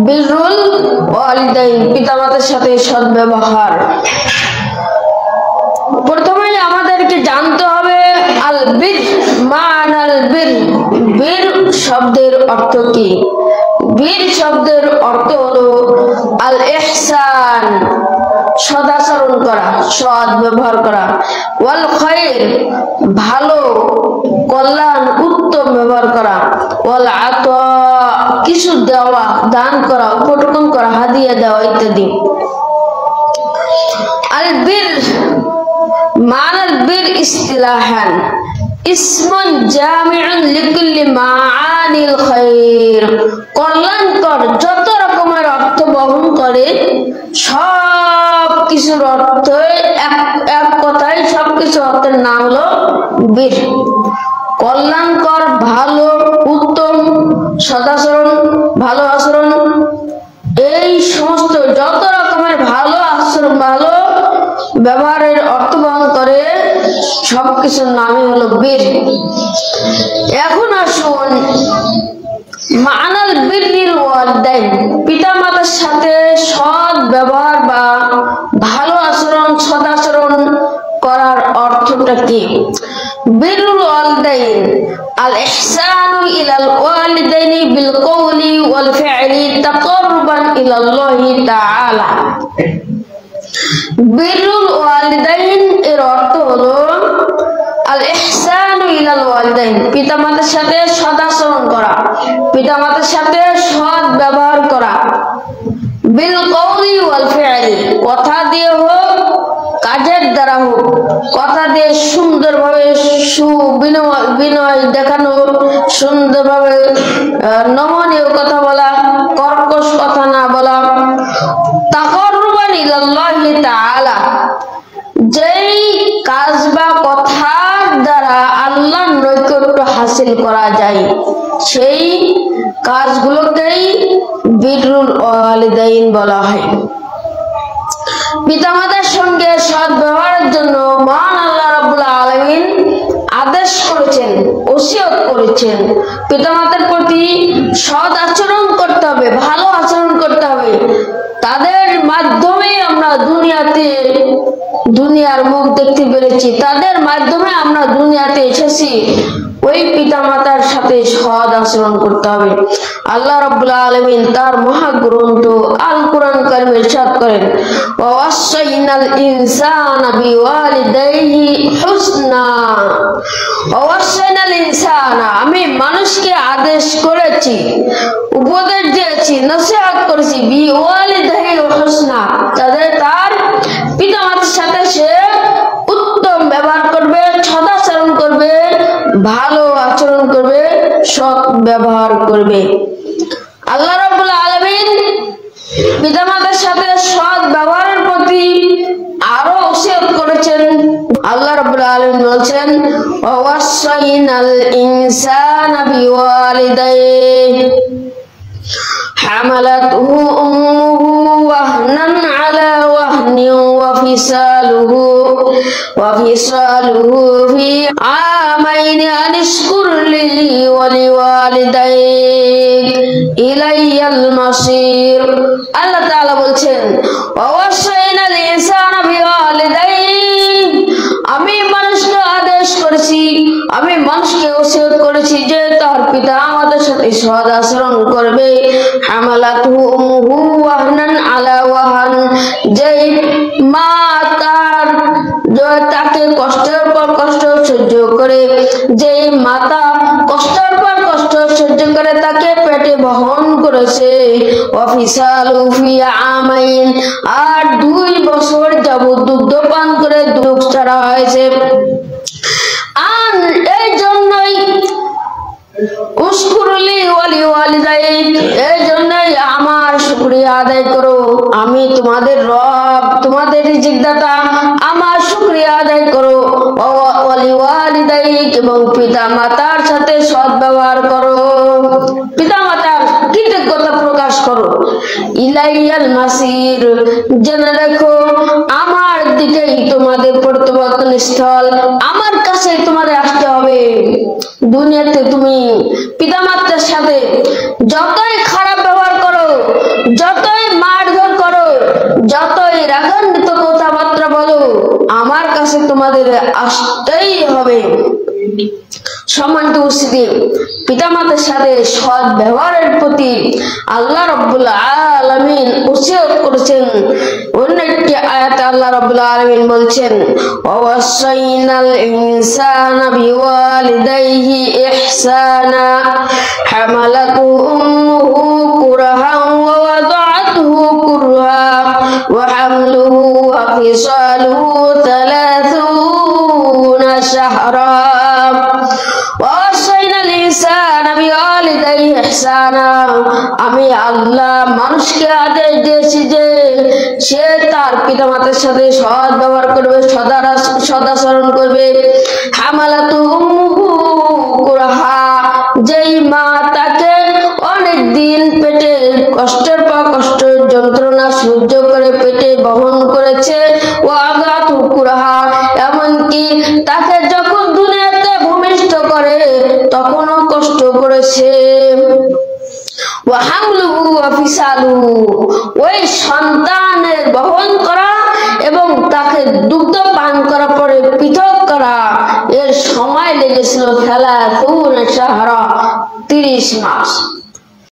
বিরুল ওয়ালিদাইন, পিতামাতার সাথে সদ্ব্যবহার। প্রথমে আমাদেরকে জানতে হবে আল বির মানাল বির, বীর শব্দের অর্থ কি? বীর শব্দের অর্থ হলো আল ইহসান, সদাচরণ করা, সৎ ব্যবহার করা, ওয়াল খায়র, ভালো, কল্যাণ, উত্তম ব্যবহার করা, ওয়াল আতা, কিছু দেওয়া, দান করা, উপটকন করা, হাদিয়া দেওয়া ইত্যাদি। আল বীর মানাল বীর ইসতিলাহান ইসমুন জামিউন লিকুল্লি মাআনিল খায়র, কল্যাণকর যত রকমের অর্থ বহন করে, সব কিছুর অর্থ এক কথায়, সবকিছু অর্থের নাম হলো বীর। কল্যাণকর, ভালো, উত্তম, সদাচরণ, ভালো আচরণ, এই সমস্ত যত রকমের ভালো আচরণ, ভালো ব্যবহারের অর্থ বহন করে, সবকিছুর নামই হলো বীর। এখন আসুন মানাল বিররিল ওয়ালিদাইন, পিতামাতার সাথে সৎ ব্যবহার বা ভালো আচরণ, সদাচরণ করার অর্থটা কি? বিররুল ওয়ালিদাইন আল ইহসানু ইলাল ওয়ালিদাইনি বিল কওলি ওয়াল ফি'লি তাকাররুবান ইলাল্লাহি তাআলা। বিররুল ওয়ালিদাইন এর অর্থ হলো আল ইহসানু ইলাল ওয়ালিদাইন, পিতামাতার সাথে সদাচরণ করা, পিতামাতার সাথে সৎ ব্যবহার করা, বিল কওলি ওয়াল ফি'লি, কথা দিয়ে হোক, কাজের দ্বারা হোক, কথা দিয়ে সুন্দরভাবে বিনয় দেখানো, সুন্দরভাবে নমনীয় কথা বলা, কর্কশ কথা না বলা। তাকাররুবান ইলাল্লাহি তাআলা, যেই কাজ বা কথার দ্বারা আল্লাহর নৈকট্য হাসিল করা যায়, সেই কাজগুলোকেই বিররুল ওয়ালিদাইন বলা হয়। পিতামাতার সঙ্গে সৎ ব্যবহারের জন্য মহান আল্লাহ রাব্বুল আলামিন আদেশ করেছেন, ওসিয়ত করেছেন। পিতামাতার প্রতি সৎ আচরণ করতে হবে, ভালো আচরণ করতে হবে। তাদের মাধ্যমে আমরা দুনিয়ার মুখ দেখতে পেরেছি, তাদের মাধ্যমে আমরা দুনিয়াতে এসেছি। ওই পিতামাতার সাথে সৎ আচরণ করতে হবে। আল্লাহ রাব্বুল আলামিন তার মহাগ্রন্থ আল কোরআন কারীমে ইরশাদ করেন, ওয়াসাইনাল ইনসানা বিওয়ালিদাইহি হুসনা, ওয়াসাইনাল ইনসানা, আমি মানুষকে আদেশ করেছি, উপদেশ দিয়েছি, নসিহত করেছি, বিওয়ালিদাইহি হুসনা, তাদের তার পিতামাতার সাথে সে উত্তম ব্যবহার করবে, সদাচরণ করবে, ভালো আচরণ করবে, সৎ ব্যবহার করবে। আল্লাহ রাব্বুল আলামিন পিতামাতার সাথে সৎ ব্যবহারের প্রতি আরো ওসিয়ত করেছেন। আল্লাহ রাব্বুল আলামিন বলেছেন, ওয়াসাইনাল ইনসানা বিওয়ালিদাইহি হামালাতহু উম্মুহু ওয়াহনান আলা ওয়াহনিন ওয়াফিসালুহু ফি আমাইনি আনিশকুর লি ওয়া লিওয়ালিদাইক ইলাইয়াল মাসির। আল্লাহ তাআলা বলছেন, ওয়াসাইনাল ইনসানা বিওয়ালিদাইহি, আমি মানুষকে আদেশ করেছি, আমি মানুষকে ওসিয়ত করেছি যে তার পিতা আমাদের সাথে সৎ আচরণ করবে। হামালাতুহু উম্মুহু ওয়াহনান আলা ওয়াহন, যেই মা তাকে কষ্টের পর কষ্ট সহ্য করে, যেই মাতা কষ্টের পর কষ্ট সহ্য করে তাকে পেটে বহন করেছে। ওয়াফিসালু ফি আমাইন, আর 2 বছর যাবত দুগ্ধ পান করে দুধ ছাড়া হয়েছে। আর এই জন্যই উশকুরলি ওয়া লিওয়ালিদাইক, এই জন্যই আমার শুকরিয়া আদায় করো, আমি তোমাদের রব, তোমাদের রিজিকদাতা, আমার শুকরিয়া আদায় করো। ওয়া লিওয়ালিদাইক, এবং পিতা মাতার সাথে সৎ ব্যবহার করো, পিতা মাতার কৃতজ্ঞতা প্রকাশ করো। ইলাইয়াল মাসির, জেনে রাখো আমার দিকেই তোমাদের প্রত্যাবর্তন স্থল, আমার কাছে তোমাদের আসতে হবে। দুনিয়াতে তুমি পিতামাতার পিতামাতার সাথে যতই খারাপ ব্যবহার করো, যতই মারধর করো, যতই রাগান্বিত কথাবার্তা বলো, আমার কাছে তোমাদের আসতেই হবে। সম্মানিত উপস্থিতি, পিতামাতার সাথে সৎ ব্যবহারের প্রতি আল্লাহ রাব্বুল আলামিন ওসিয়ত করেছেন। অন্য একটি আয়াতে আল্লাহ রাব্বুল আলামিন বলছেন, ওয়াসাইনাল ইনসানা বিওয়ালিদাইহি ইহসানা হামালাতু উম্মুহু কুরহান ওয়া ওয়াদাতুহু কুরহা ওয়া হামলুহু ওয়া ফিসালুহু 30 শাহরা। আমি আল্লাহ মানুষকে আদেশ দিয়েছি যে সে তার পিতামাতার সাথে সৎ ব্যবহার করবে, সদাচরণ করবে। হামালাতু উম্মুহু কুরহা, যেই মা তাকে অনেক দিন পেটে কষ্টের পর কষ্ট যন্ত্রণা সহ্য করে পেটে বহন করেছে। ওয়াদাতুহু কুরহা, এমনকি তাকে যখন দুনিয়াতে ভূমিষ্ঠ করে তখনও কষ্ট করেছে। ওই সন্তানের বহন করা এবং তাকে দুগ্ধ পান করার পরে পৃথক করা, এর সময় লেগেছিল 30 মাস।